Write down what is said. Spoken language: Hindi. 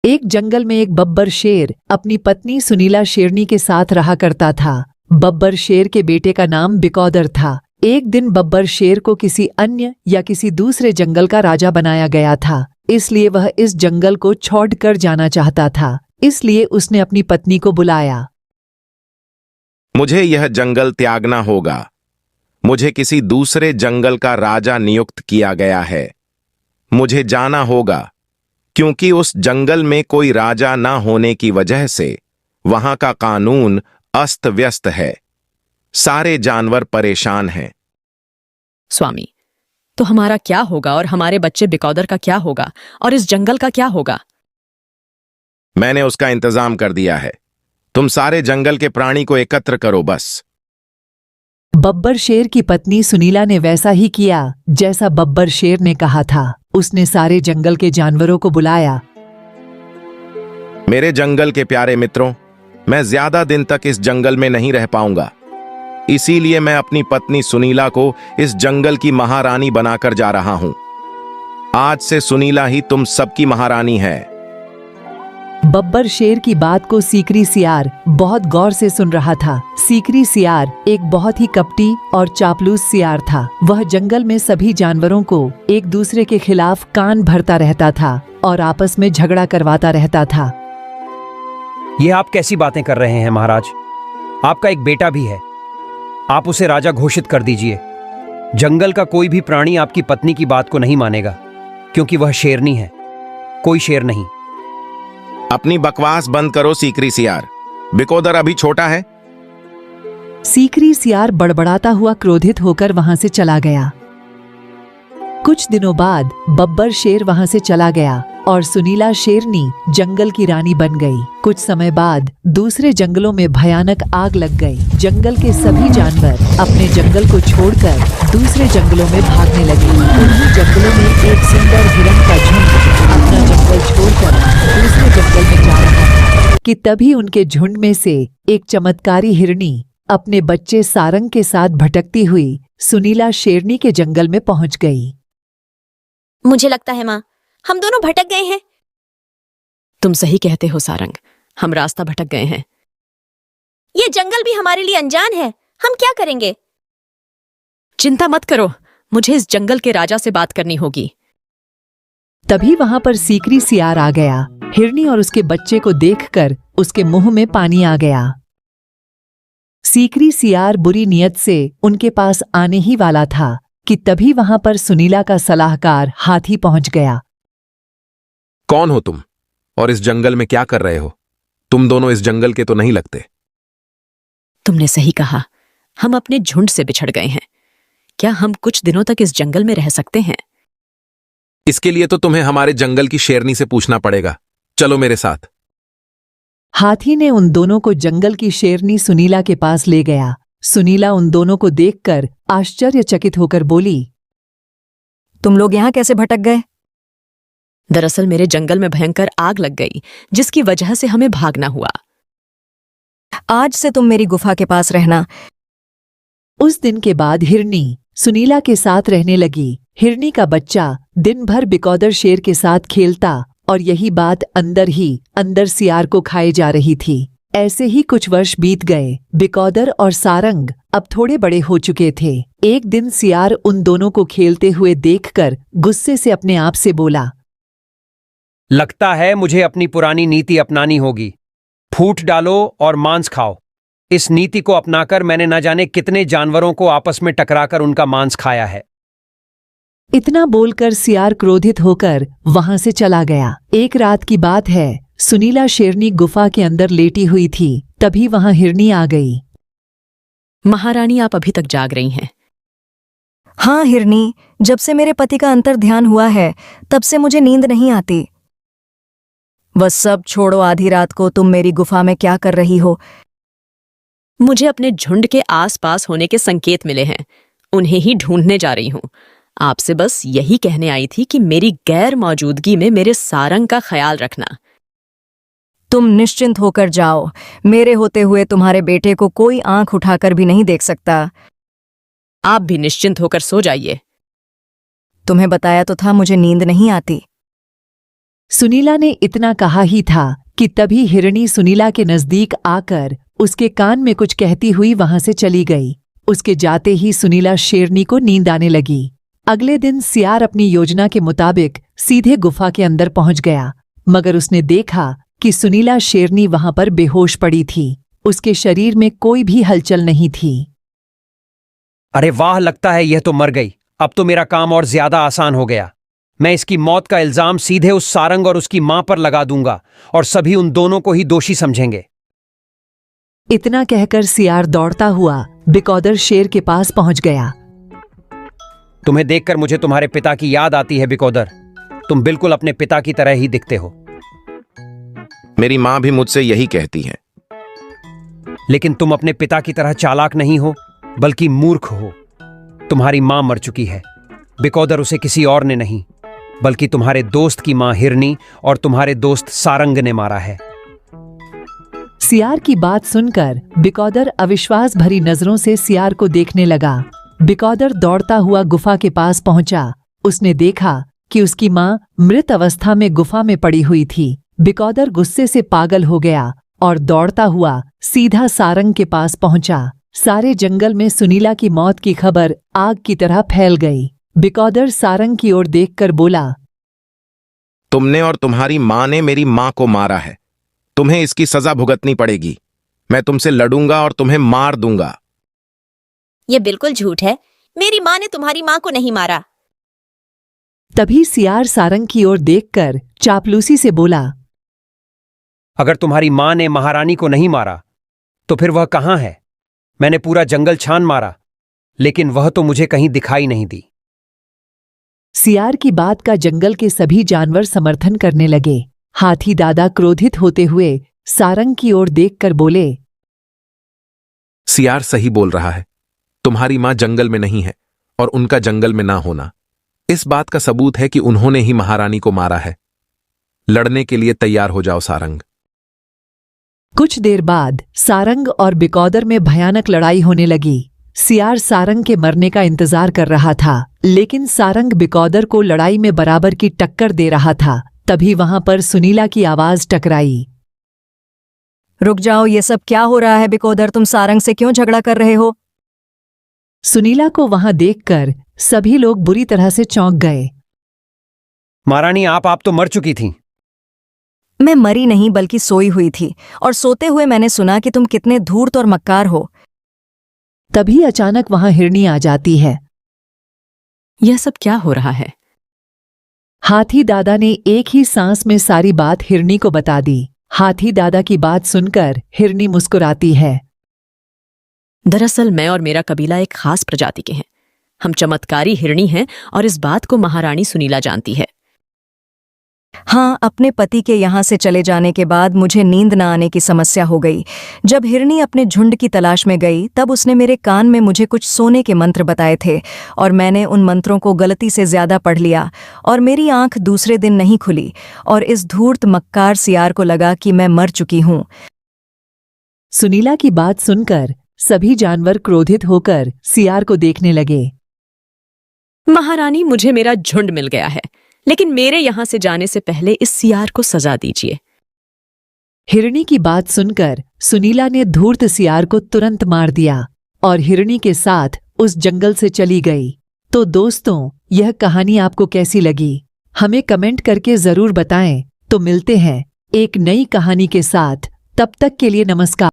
एक जंगल में एक बब्बर शेर अपनी पत्नी सुनीला शेरनी के साथ रहा करता था। बब्बर शेर के बेटे का नाम बिकौदर था। एक दिन बब्बर शेर को किसी अन्य या किसी दूसरे जंगल का राजा बनाया गया था, इसलिए वह इस जंगल को छोड़कर जाना चाहता था। इसलिए उसने अपनी पत्नी को बुलाया। मुझे यह जंगल त्यागना होगा। मुझे किसी दूसरे जंगल का राजा नियुक्त किया गया है। मुझे जाना होगा, क्योंकि उस जंगल में कोई राजा ना होने की वजह से वहां का कानून अस्त व्यस्त है। सारे जानवर परेशान हैं। स्वामी, तो हमारा क्या होगा और हमारे बच्चे बिकौदर का क्या होगा और इस जंगल का क्या होगा? मैंने उसका इंतजाम कर दिया है। तुम सारे जंगल के प्राणी को एकत्र करो बस। बब्बर शेर की पत्नी सुनीला ने वैसा ही किया जैसा बब्बर शेर ने कहा था। उसने सारे जंगल के जानवरों को बुलाया। मेरे जंगल के प्यारे मित्रों, मैं ज्यादा दिन तक इस जंगल में नहीं रह पाऊंगा, इसीलिए मैं अपनी पत्नी सुनीला को इस जंगल की महारानी बनाकर जा रहा हूं। आज से सुनीला ही तुम सबकी महारानी है। बब्बर शेर की बात को सीकरी सियार बहुत गौर से सुन रहा था। सीकरी सियार एक बहुत ही कपटी और चापलूस सियार था। वह जंगल में सभी जानवरों को एक दूसरे के खिलाफ कान भरता रहता था और आपस में झगड़ा करवाता रहता था। ये आप कैसी बातें कर रहे हैं महाराज? आपका एक बेटा भी है, आप उसे राजा घोषित कर दीजिए। जंगल का कोई भी प्राणी आपकी पत्नी की बात को नहीं मानेगा, क्योंकि वह शेरनी है, कोई शेर नहीं। अपनी बकवास बंद करो सीकरी सियार। बिकौदर अभी छोटा है। सीकरी सियार बड़बड़ाता हुआ क्रोधित होकर वहां से चला गया। कुछ दिनों बाद बब्बर शेर वहां से चला गया और सुनीला शेरनी जंगल की रानी बन गई। कुछ समय बाद दूसरे जंगलों में भयानक आग लग गई। जंगल के सभी जानवर अपने जंगल को छोड़कर दूसरे जंगलों में भागने लगे। उन्हीं जंगलों में एक सुंदर हिरण का झुंड अपना जंगल छोड़कर दूसरे जंगल में जा रहा था कि तभी उनके झुंड में से एक चमत्कारी हिरनी अपने बच्चे सारंग के साथ भटकती हुई सुनीला शेरनी के जंगल में पहुंच गई। मुझे लगता है माँ, हम दोनों भटक गए हैं। तुम सही कहते हो सारंग, हम रास्ता भटक गए हैं। ये जंगल भी हमारे लिए अनजान है, हम क्या करेंगे? चिंता मत करो, मुझे इस जंगल के राजा से बात करनी होगी। तभी वहां पर सीकरी सियार आ गया। हिरनी और उसके बच्चे को देखकर उसके मुंह में पानी आ गया। सीकरी सियार बुरी नियत से उनके पास आने ही वाला था कि तभी वहां पर सुनीला का सलाहकार हाथी पहुंच गया। कौन हो तुम और इस जंगल में क्या कर रहे हो? तुम दोनों इस जंगल के तो नहीं लगते। तुमने सही कहा, हम अपने झुंड से बिछड़ गए हैं। क्या हम कुछ दिनों तक इस जंगल में रह सकते हैं? इसके लिए तो तुम्हें हमारे जंगल की शेरनी से पूछना पड़ेगा। चलो मेरे साथ। हाथी ने उन दोनों को जंगल की शेरनी सुनीला के पास ले गया। सुनीला उन दोनों को देखकर आश्चर्यचकित होकर बोली, तुम लोग यहाँ कैसे भटक गए? दरअसल मेरे जंगल में भयंकर आग लग गई, जिसकी वजह से हमें भागना हुआ। आज से तुम मेरी गुफा के पास रहना। उस दिन के बाद हिरनी सुनीला के साथ रहने लगी। हिरनी का बच्चा दिन भर बिकौदर शेर के साथ खेलता और यही बात अंदर ही अंदर सियार को खाए जा रही थी। ऐसे ही कुछ वर्ष बीत गए। बिकौदर और सारंग अब थोड़े बड़े हो चुके थे। एक दिन सियार उन दोनों को खेलते हुए देखकर गुस्से से अपने आप से बोला, लगता है मुझे अपनी पुरानी नीति अपनानी होगी। फूट डालो और मांस खाओ। इस नीति को अपनाकर मैंने न जाने कितने जानवरों को आपस में टकराकर उनका मांस खाया है। इतना बोलकर सियार क्रोधित होकर वहां से चला गया। एक रात की बात है, सुनीला शेरनी गुफा के अंदर लेटी हुई थी। तभी वहां हिरनी आ गई। महारानी, आप अभी तक जाग रही हैं? हाँ हिरनी, जब से मेरे पति का अंतर ध्यान हुआ है तब से मुझे नींद नहीं आती। वह सब छोड़ो, आधी रात को तुम मेरी गुफा में क्या कर रही हो? मुझे अपने झुंड के आसपास होने के संकेत मिले हैं, उन्हें ही ढूंढने जा रही हूं। आपसे बस यही कहने आई थी कि मेरी गैर मौजूदगी में मेरे सारंग का ख्याल रखना। तुम निश्चिंत होकर जाओ, मेरे होते हुए तुम्हारे बेटे को कोई आंख उठाकर भी नहीं देख सकता। आप भी निश्चिंत होकर सो जाइए। तुम्हें बताया तो था मुझे नींद नहीं आती। सुनीला ने इतना कहा ही था कि तभी हिरणी सुनीला के नजदीक आकर उसके कान में कुछ कहती हुई वहां से चली गई। उसके जाते ही सुनीला शेरनी को नींद आने लगी। अगले दिन सियार अपनी योजना के मुताबिक सीधे गुफा के अंदर पहुंच गया, मगर उसने देखा कि सुनीला शेरनी वहां पर बेहोश पड़ी थी। उसके शरीर में कोई भी हलचल नहीं थी। अरे वाह, लगता है यह तो मर गई। अब तो मेरा काम और ज्यादा आसान हो गया। मैं इसकी मौत का इल्जाम सीधे उस सारंग और उसकी मां पर लगा दूंगा और सभी उन दोनों को ही दोषी समझेंगे। इतना कहकर सियार दौड़ता हुआ बिकौदर शेर के पास पहुंच गया। तुम्हें देखकर मुझे तुम्हारे पिता की याद आती है बिकौदर। तुम बिल्कुल अपने पिता की तरह ही दिखते हो। मेरी मां भी मुझसे यही कहती है। लेकिन तुम अपने पिता की तरह चालाक नहीं हो, बल्कि मूर्ख हो। तुम्हारी मां मर चुकी है बिकौदर, उसे किसी और ने नहीं बल्कि तुम्हारे दोस्त की मां हिरनी और तुम्हारे दोस्त सारंग ने मारा है। सियार की बात सुनकर बिकौदर अविश्वास भरी नजरों से सियार को देखने लगा। बिकौदर दौड़ता हुआ गुफा के पास पहुंचा। उसने देखा कि उसकी मां मृत अवस्था में गुफा में पड़ी हुई थी। बिकौदर गुस्से से पागल हो गया और दौड़ता हुआ सीधा सारंग के पास पहुंचा। सारे जंगल में सुनीला की मौत की खबर आग की तरह फैल गई। बिकौदर सारंग की ओर देखकर बोला, तुमने और तुम्हारी मां ने मेरी मां को मारा है। तुम्हें इसकी सजा भुगतनी पड़ेगी। मैं तुमसे लड़ूंगा और तुम्हें मार दूंगा। ये बिल्कुल झूठ है। मेरी माँ ने तुम्हारी माँ को नहीं मारा। तभी सियार सारंग की ओर देखकर चापलूसी से बोला, अगर तुम्हारी मां ने महारानी को नहीं मारा तो फिर वह कहां है? मैंने पूरा जंगल छान मारा, लेकिन वह तो मुझे कहीं दिखाई नहीं दी। सियार की बात का जंगल के सभी जानवर समर्थन करने लगे। हाथी दादा क्रोधित होते हुए सारंग की ओर देखकर बोले, सियार सही बोल रहा है। तुम्हारी मां जंगल में नहीं है और उनका जंगल में ना होना इस बात का सबूत है कि उन्होंने ही महारानी को मारा है। लड़ने के लिए तैयार हो जाओ सारंग। कुछ देर बाद सारंग और बिकौदर में भयानक लड़ाई होने लगी। सियार सारंग के मरने का इंतजार कर रहा था, लेकिन सारंग बिकौदर को लड़ाई में बराबर की टक्कर दे रहा था। तभी वहां पर सुनीला की आवाज टकराई। रुक जाओ, ये सब क्या हो रहा है बिकौदर? तुम सारंग से क्यों झगड़ा कर रहे हो? सुनीला को वहां देखकर सभी लोग बुरी तरह से चौंक गए। महारानी, आप तो मर चुकी थीं। मैं मरी नहीं बल्कि सोई हुई थी, और सोते हुए मैंने सुना कि तुम कितने धूर्त और मक्कार हो। तभी अचानक वहां हिरनी आ जाती है। यह सब क्या हो रहा है? हाथी दादा ने एक ही सांस में सारी बात हिरनी को बता दी। हाथी दादा की बात सुनकर हिरनी मुस्कुराती है। दरअसल मैं और मेरा कबीला एक खास प्रजाति के हैं। हम चमत्कारी हिरणी हैं और इस बात को महारानी सुनीला जानती है। हाँ, अपने पति के यहाँ से चले जाने के बाद मुझे नींद न आने की समस्या हो गई। जब हिरनी अपने झुंड की तलाश में गई तब उसने मेरे कान में मुझे कुछ सोने के मंत्र बताए थे, और मैंने उन मंत्रों को गलती से ज्यादा पढ़ लिया और मेरी आंख दूसरे दिन नहीं खुली, और इस धूर्त मक्कार सियार को लगा कि मैं मर चुकी हूँ। सुनीला की बात सुनकर सभी जानवर क्रोधित होकर सियार को देखने लगे। महारानी, मुझे मेरा झुंड मिल गया है, लेकिन मेरे यहां से जाने से पहले इस सियार को सजा दीजिए। हिरनी की बात सुनकर सुनीला ने धूर्त सियार को तुरंत मार दिया और हिरनी के साथ उस जंगल से चली गई। तो दोस्तों, यह कहानी आपको कैसी लगी? हमें कमेंट करके जरूर बताएं। तो मिलते हैं एक नई कहानी के साथ। तब तक के लिए नमस्कार।